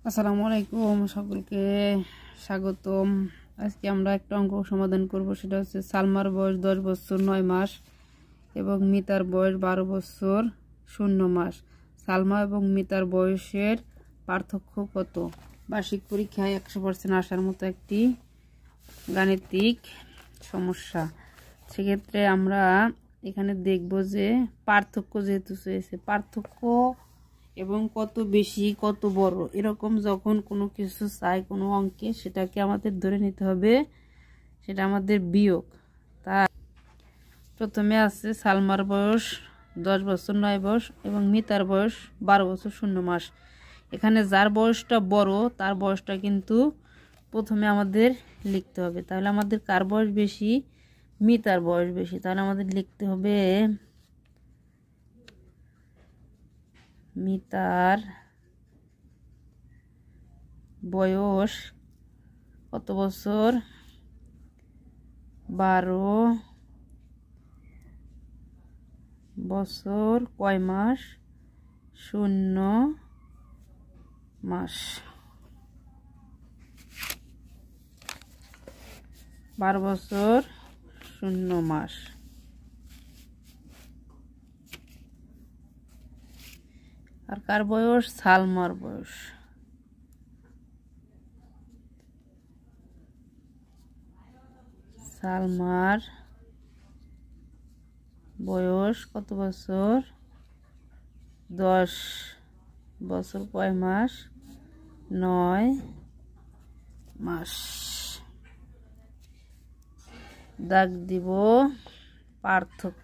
আসসালামু আলাইকুম, সকলকে স্বাগতম। আজকে আমরা একটা অঙ্ক সমাধান করব। সেটা হচ্ছে সালমার বয়স 10 বছর 9 মাস এবং মিতার বয়স 12 বছর 0 মাস। সালমা এবং মিতার বয়সের পার্থক্য কত? বার্ষিক পরীক্ষায় 100% আসার মতো একটি গাণিতিক সমস্যা। সেক্ষেত্রে আমরা এখানে দেখব যে পার্থক্য যেহেতু চেয়েছে, পার্থক্য এবং কত বেশি কত বড় এরকম যখন কোনো কিছু চাই কোনো অঙ্কে, সেটাকে আমাদের ধরে নিতে হবে সেটা আমাদের বিয়োগ। তার প্রথমে আছে সালমার বয়স 10 বছর 9 মাস এবং মিতার বয়স 12 বছর 0 মাস। এখানে যার বয়সটা বড় তার বয়সটা কিন্তু প্রথমে আমাদের লিখতে হবে। তাহলে আমাদের কার বয়স বেশি? মিতার বয়স বেশি। তাহলে আমাদের লিখতে হবে মিতার বয়স কত বছর? 12 বছর কয় মাস? 0 মাস। 12 বছর 0 মাস। আর কার বয়স? সালমার বয়স। সালমার বয়স কত বছর? 10 বছর কয় মাস? 9 মাস। দাগ দিব পার্থক্য।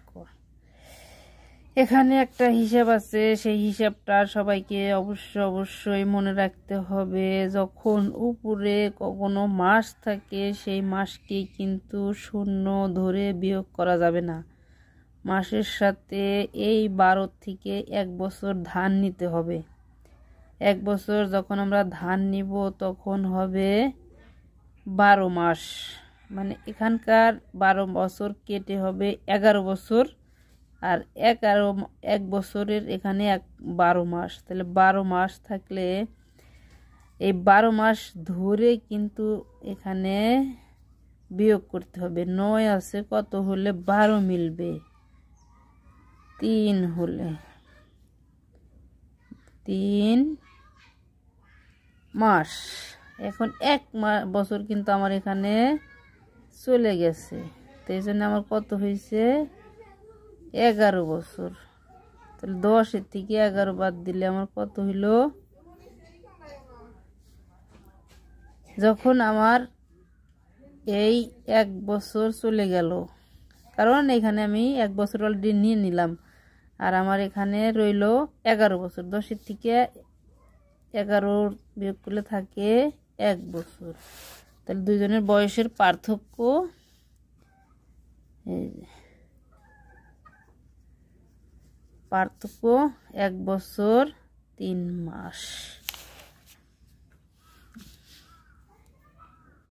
এখানে একটা হিসাব আছে, সেই হিসাবটা সবাইকে অবশ্যই মনে রাখতে হবে। যখন উপরে কোনো মাস থাকে সেই মাসকে কিন্তু 0 ধরে বিয়োগ করা যাবে না। মাসের সাথে এই 12 থেকে 1 বছর ধান নিতে হবে। 1 বছর যখন আমরা ধান নিব তখন হবে 12 মাস, মানে এখানকার 12 বছর কেটে হবে 11 বছর। আর 1 বছরের এখানে 12 মাস। তাহলে 12 মাস থাকলে এই 12 মাস ধরে কিন্তু এখানে বিয়োগ করতে হবে। 9 আছে, কত হলে 12 মিলবে? 3 হলে 3 মাস। এখন 1 বছর কিন্তু আমার এখানে চলে গেছে, তো এই জন্য আমার কত হয়েছে? 11 বছর। তাহলে 10 থেকে 11 বাদ দিলে আমার কত হইল? যখন আমার এই 1 বছর চলে গেল, কারণ এখানে আমি 1 বছর অলরেডি নিয়ে নিলাম, আর আমার এখানে রইল 11 বছর। 10 থেকে 11 বিয়োগ করলে থাকে 1 বছর। তাহলে দুইজনের বয়সের পার্থক্য পার্থক্য 1 বছর 3 মাস।